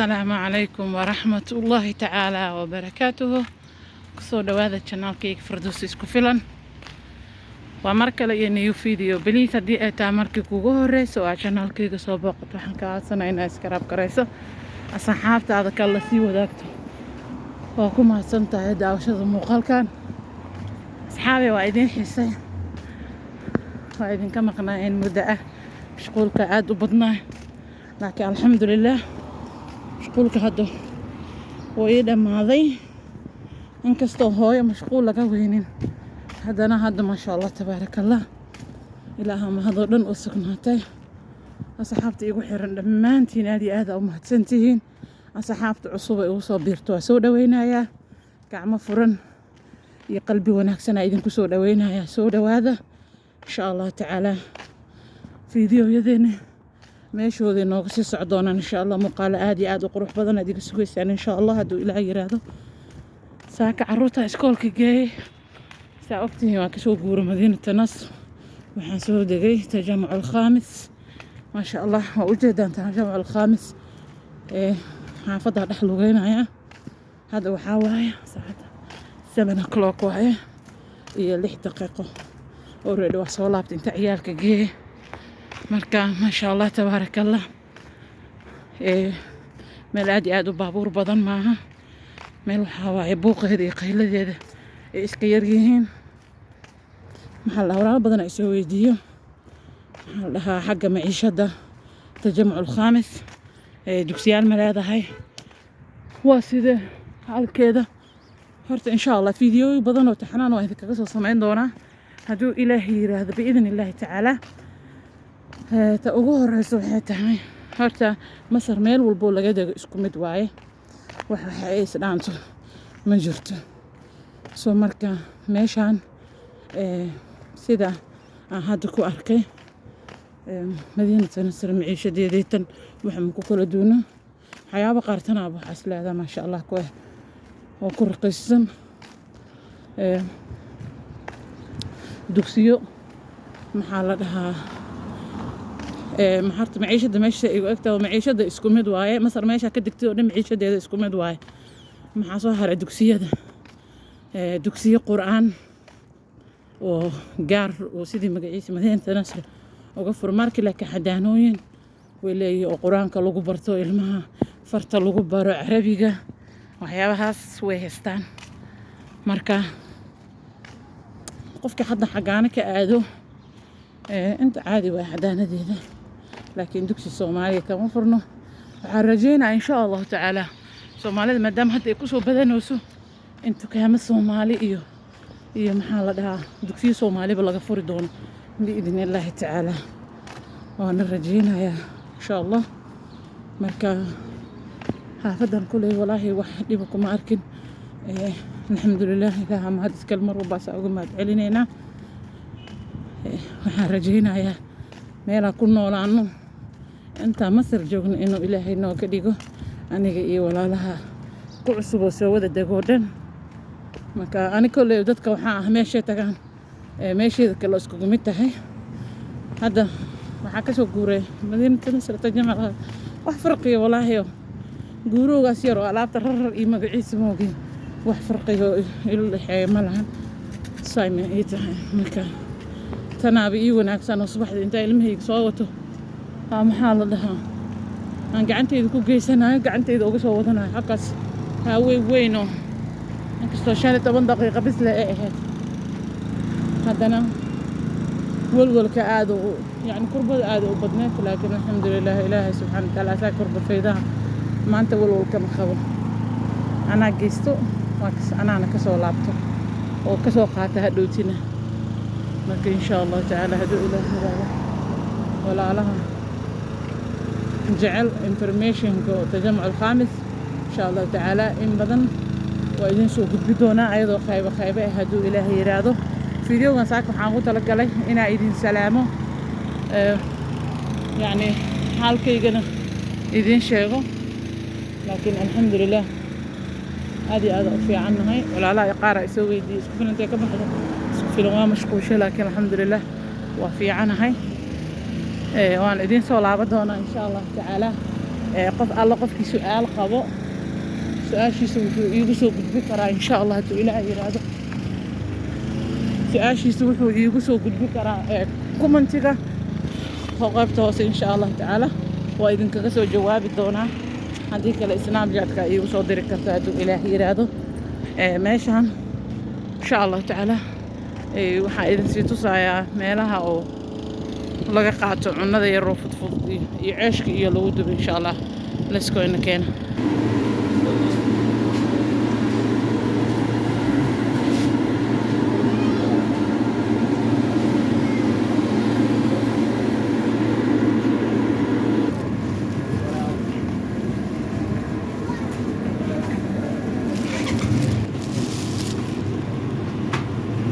السلام عليكم ورحمة الله تعالى وبركاته. كسو دوادا channelkayga Firdaws isku filan. Waa mar kale iyo new video. Please haddii ay tahay markii kugu horeyso oo channelkayga soo booqato waxaan kaa codsanayaa inaad subscribe gareyso. Asxaabtaada kala sii wadaagto. Waa ku mahadsan tahay daawashada muuqaalkan. Asxaabi waa idin xiisay. Waa idinka maqnaayeen muddo ah. Mashquulka aad u badnaa. Laakiin alxamdulillah mashquulka hadda wuu ii dhamaaday. inkastoo hooyo mashquul laga weynin haddana hadda maasha Allah tabaarakallah ilaaha mahadoo dhan u sugnaatay. asxaabta igu xiran dhammaantiin aad iyo aad u mahadsantihiin. asxaabta cusub ee ugu soo biirto waa soo dhaweynayaa gacmo furan iyo qalbi wanaagsan idinku soo dhaweynayaa. soo dhawaada insha Allah tacaala fiidiyoyadeena meeshooda nooga sii socdoonaan insha Allah muuqaalo aad iyo aad u qurux badan adiga sugaysaan insha Allah hadduu Ilaahay yiraahdo. saaka carruurta iskoolka geeyay saa ogtihiin waa kasoo guuro madiinada Nasr waxaan soo degay tajamuc al-khaamis maasha Allah waa u jeedaan tajamuc al-khaamis xaafadda dhex lugeynaya. hadda waxaa waaye saacada 7 o'clock waaye iyo 6 daqiiqo already waa soo laabtay inta ciyaalka geeyay. marka maasha Allah tabaarakallah meel aad iyo aad u baabuur badan maaha. meel waxaa waaye buuqeeda iyo qayladeeda ay iska yar yihiin. maxaa la walaalo badan ay soo weydiiyo maxaa la dhahaa xagga maciishada tajamuc al-khaamis dugsiyaal ma leedahay waa sidee halkeeda. horta insha Allah fiidiyooyin badan oo taxanaan oo idinkaga soo sameyn doonaa hadduu Ilaahay yiraahdo biidin Illaahi tacaala. ta ugu horeyso waxay tahay horta Masar meel walbo laga dago isku mid waaye waxa ay isdhaanto ma jirto. soo marka meeshaan sida aan hadda ku arkay madiinada Nasr maciishadeedan waxaan ku kala duuna waxyaabo qaartana waxaas leedahay maasha Allah oo ku raqiisan dugsiyo maxaa la dhahaa maxarta maciishada meesha ay ogtahay maciishada isku mid waaye. Masar meesha ka digtay oo dhan maciishadeeda isku mid waaye. maxaa soo haray dugsiyada dugsiyo quraan oo gaar oo sidii magaciisa madiinada Nasr uga furmarkii la ka xadaanooyin way leeyihiin oo quraanka lagu barto ilmaha farta lagu baro carabiga waxyaabahaas way haystaan. marka qofka hadda xagaana ka aado inta caadi waa xadaanadeeda laakiin dugsi Soomaaliya kama furno. waxaan rajeynayaa insha Allah tacaala Soomaalida maadaama hadda ay ku soo badanayso inta kaama Soomaali iyo maxaa la dhahaa dugsiyo Soomaaliba laga furi doono biidin Illaahi tacaala. waan rajeynayaa insha Allah. marka xaafadan kulay walaahi wax dhib kuma arkin alxamdulillah ilaaha mahad iskal mar walba saa uga mahad celinayna. waxaan rajeynayaa meela ku noolaano inta Masar joogno inuu Ilaahay nooga dhigo aniga iyo walaalaha ku cusub oo soo wada dego dhan. marka aniga kulay dadka waxaa meesha tagaan meesheeda kale isku mid tahay. hadda waxaa ka soo guuray madiinada Nasr tajamuc wax farqiyo walaahi guuroogaas yar oo alaabta rar iyo magaciisa moogin wax farqiyo ilaahay ma lahan saayma ay tahay. marka tanaabi ii wanaagsan oo subaxdii inta ilmahayga soo wato maxaa la dhahaa aan gacanteyda ku geysanayo gacanteyda uga soo wadanayo halkaas weyn oo inkastoo 15 daqiiqo bis la ahayd haddana walwalka aad u يعني kurbada aad u badneed laakiin alxamdulillah ilaahay subxaanahu wa ta'aala saa kurba faydaha maanta walwalka ma qabo. anaa geysto anaana ka soo laabto oo ka soo qaata hadhowtina. marka insha Allah tacaala hadduu Ilaahay yiraahdo walaalaha jecel informationka tajamuc al-khaamis insha Allah tacaala in badan waa idin soo gudbi doonaa ayadoo qaybo hadduu Ilaahay yiraahdo. fiidiyoogan saaka waxaan ugu talagalay inaan idin salaamo يعني حالكيغنا idin sheego laakiin alxamdulillah aadi aad u fiicannahay. walaalaha qaar ay soo weydiiyay isku filantay ka baxda isku filan waa mashquulshay laakiin alxamdulillah waa fiicanahay. waan idin soo laaban doonaa insha Allah tacaala qof alla qofkii su'aal qabo su-aashiisa wuxuu iigu soo gudbi karaa insha allah hadduu ilaahay yiraahdo su-aashiisa wuxuu iigu soo gudbi karaa commentiga qaybta hoose insha allah tacaala waa idinkaga soo jawaabi doonaa haddii kale snapchat-ka iigu soo diri karta hadduu ilaahay yiraahdo meeshaan insha allah tacaala waxaan idin sii tusayaa meelaha oo laga qaato cunnada yaroo fudfud iyo ceeshka iyo lagu dubo insha allah let's go in keena